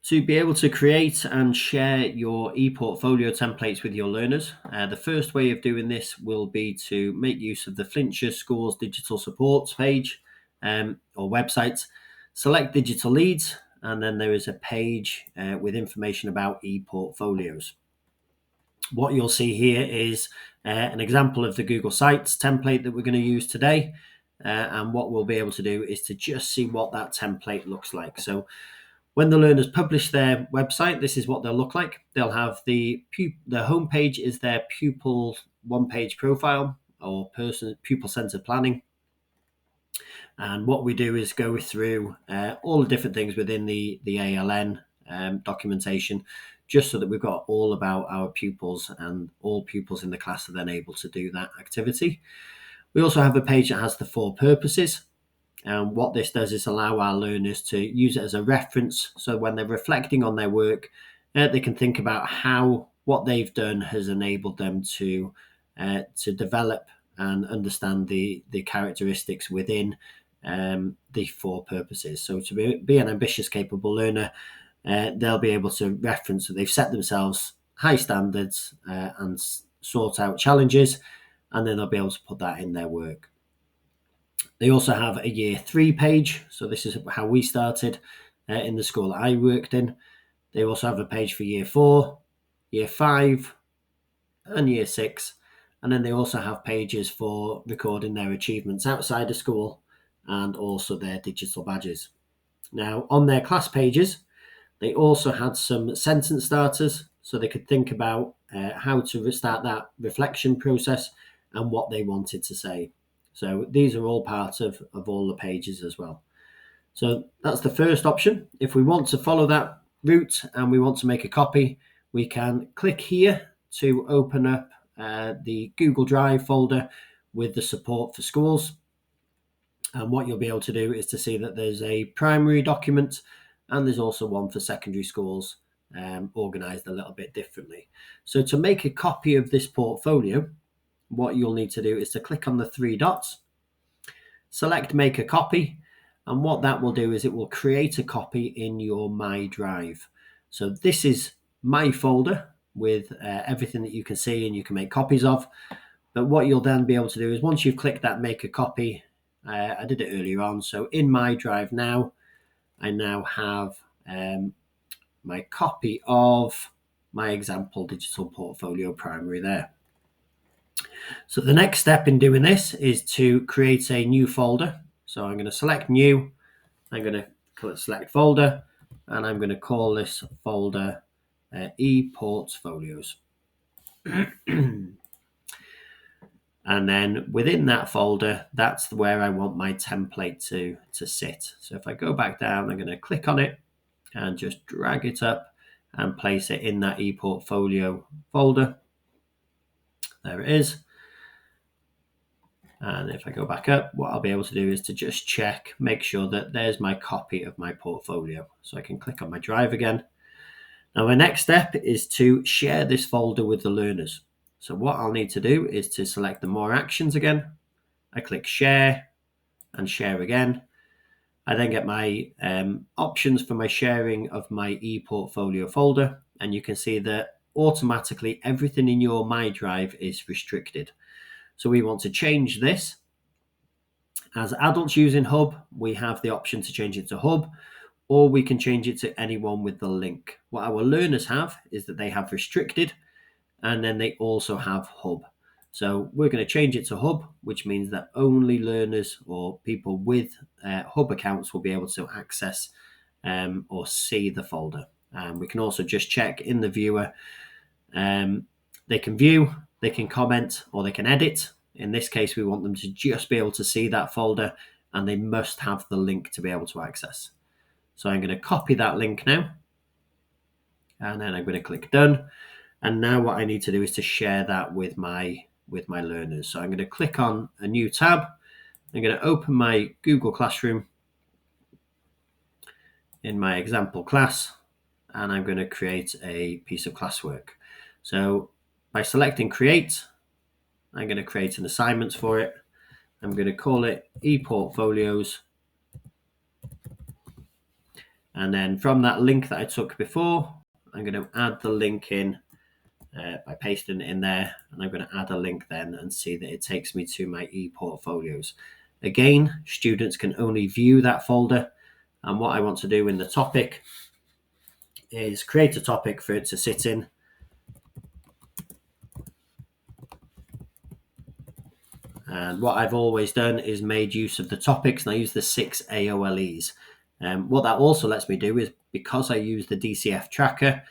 To be able to create and share your ePortfolio templates with your learners, the first way of doing this will be to make use of the Flintshire Schools Digital Supports page or website. Select Digital Leads, and then there is a page with information about ePortfolios. What you'll see here is an example of the Google Sites template that we're going to use today. And what we'll be able to do is to just see what that template looks like. So when the learners publish their website, this is what they'll look like. They'll have the homepage is their pupil one-page profile or pupil-centered planning. And what we do is go through all the different things within the ALN documentation, just so that we've got all about our pupils, and all pupils in the class are then able to do that activity. We also have a page that has the 4 purposes. And what this does is allow our learners to use it as a reference. So when they're reflecting on their work, they can think about how what they've done has enabled them to develop and understand the characteristics within the 4 purposes. So to be an ambitious, capable learner, they'll be able to reference that they've set themselves high standards and sort out challenges, and then they'll be able to put that in their work. They also have a year 3 page. So this is how we started in the school that I worked in. They also have a page for year 4, year 5, and year 6. And then they also have pages for recording their achievements outside of school and also their digital badges. Now, on their class pages, they also had some sentence starters, so they could think about how to start that reflection process and what they wanted to say. So these are all part of all the pages as well. So that's the first option. If we want to follow that route and we want to make a copy, we can click here to open up the Google Drive folder with the support for schools. And what you'll be able to do is to see that there's a primary document and there's also one for secondary schools, organised a little bit differently. So to make a copy of this portfolio, what you'll need to do is to click on the 3 dots, select Make a Copy, and what that will do is it will create a copy in your My Drive. So this is my folder with everything that you can see and you can make copies of. But what you'll then be able to do is once you've clicked that Make a Copy, I did it earlier on. So in My Drive now, I now have my copy of my example digital portfolio primary there. So the next step in doing this is to create a new folder. So I'm going to select New, I'm going to select Folder, and I'm going to call this folder ePortfolios. And then within that folder, that's where I want my template to sit. So if I go back down, I'm going to click on it and just drag it up and place it in that ePortfolio folder. There it is. And if I go back up, what I'll be able to do is to just check, make sure that there's my copy of my portfolio. So I can click on my drive again. Now my next step is to share this folder with the learners. So what I'll need to do is to select the More Actions again. I click Share and Share again. I then get my options for my sharing of my ePortfolio folder. And you can see that automatically everything in your My Drive is restricted. So we want to change this. As adults using Hub, we have the option to change it to Hub, or we can change it to anyone with the link. What our learners have is that they have restricted, and then they also have Hub. So we're going to change it to Hub, which means that only learners or people with Hub accounts will be able to access or see the folder. We can also just check in the viewer. They can view, they can comment, or they can edit. In this case, we want them to just be able to see that folder, and they must have the link to be able to access. So I'm going to copy that link now, and then I'm going to click Done. And now what I need to do is to share that with my learners. So I'm going to click on a new tab. I'm going to open my Google Classroom in my example class, and I'm going to create a piece of classwork. So by selecting Create, I'm going to create an assignment for it. I'm going to call it ePortfolios And then from that link that I took before, I'm going to add the link in by pasting it in there, and I'm going to add a link then and see that it takes me to my ePortfolios. Again, students can only view that folder, and what I want to do in the topic is create a topic for it to sit in. And what I've always done is made use of the topics, and I use the 6 AOLEs. What that also lets me do is, because I use the DCF tracker,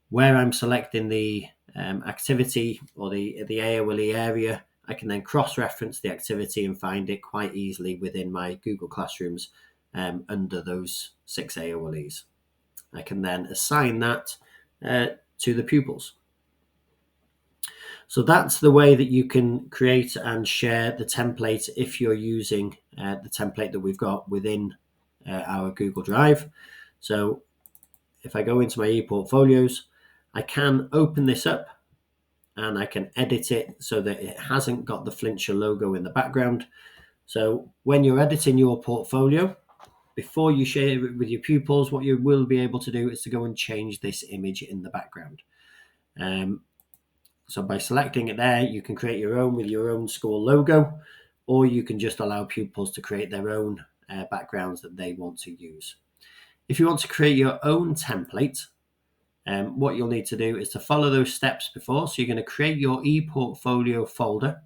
where I'm selecting the activity or the AOLE area, I can then cross-reference the activity and find it quite easily within my Google Classrooms under those 6 AOLEs. I can then assign that to the pupils. So that's the way that you can create and share the template if you're using the template that we've got within our Google Drive. So if I go into my ePortfolios, I can open this up and I can edit it so that it hasn't got the Flintshire logo in the background. So when you're editing your portfolio, before you share it with your pupils, what you will be able to do is to go and change this image in the background. So by selecting it there, you can create your own with your own school logo, or you can just allow pupils to create their own backgrounds that they want to use. If you want to create your own template, what you'll need to do is to follow those steps before. So you're going to create your ePortfolio folder.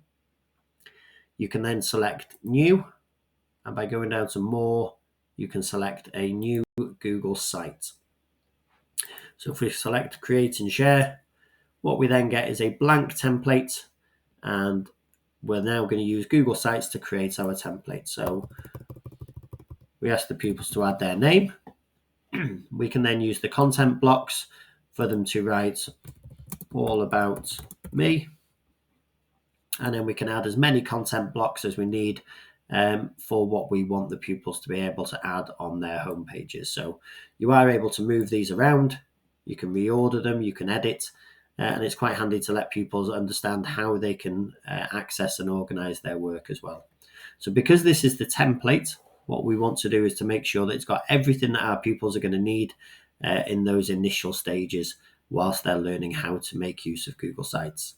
You can then select New, and by going down to More, you can select a new Google site. So if we select Create and Share, what we then get is a blank template, and we're now going to use Google Sites to create our template. So we ask the pupils to add their name. We can then use the content blocks for them to write all about me. And then we can add as many content blocks as we need for what we want the pupils to be able to add on their home pages. So you are able to move these around. You can reorder them, you can edit, and it's quite handy to let pupils understand how they can access and organize their work as well. So because this is the template, what we want to do is to make sure that it's got everything that our pupils are going to need in those initial stages whilst they're learning how to make use of Google Sites.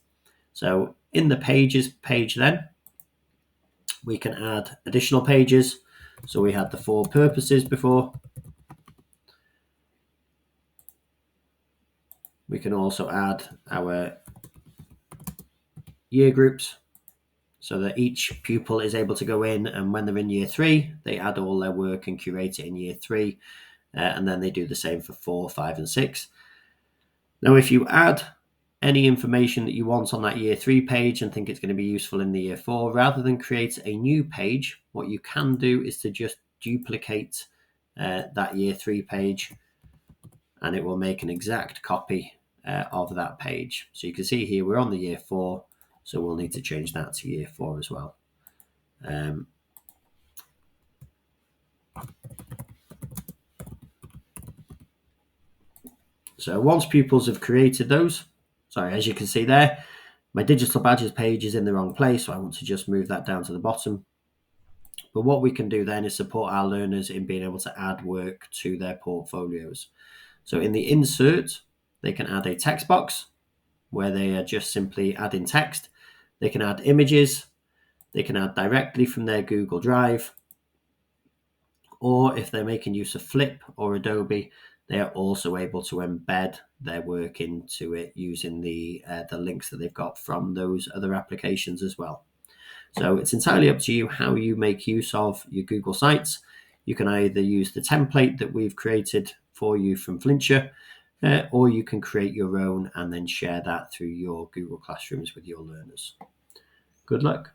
So in the Pages page then, we can add additional pages. So we had the 4 purposes before. We can also add our year groups so that each pupil is able to go in, and when they're in year 3, they add all their work and curate it in year 3. And then they do the same for 4, 5, and 6. Now, if you add any information that you want on that year 3 page and think it's going to be useful in the year 4, rather than create a new page, what you can do is to just duplicate that year 3 page, and it will make an exact copy of that page. So you can see here we're on the year 4, so we'll need to change that to year 4 as well. So once pupils have created those, as you can see there, my digital badges page is in the wrong place, so I want to just move that down to the bottom. But what we can do then is support our learners in being able to add work to their portfolios. So in the insert, they can add a text box where they are just simply adding text. They can add images. They can add directly from their Google Drive. Or if they're making use of Flip or Adobe, they are also able to embed their work into it using the links that they've got from those other applications as well. So it's entirely up to you how you make use of your Google Sites. You can either use the template that we've created for you from Flintshire, or you can create your own and then share that through your Google Classrooms with your learners. Good luck.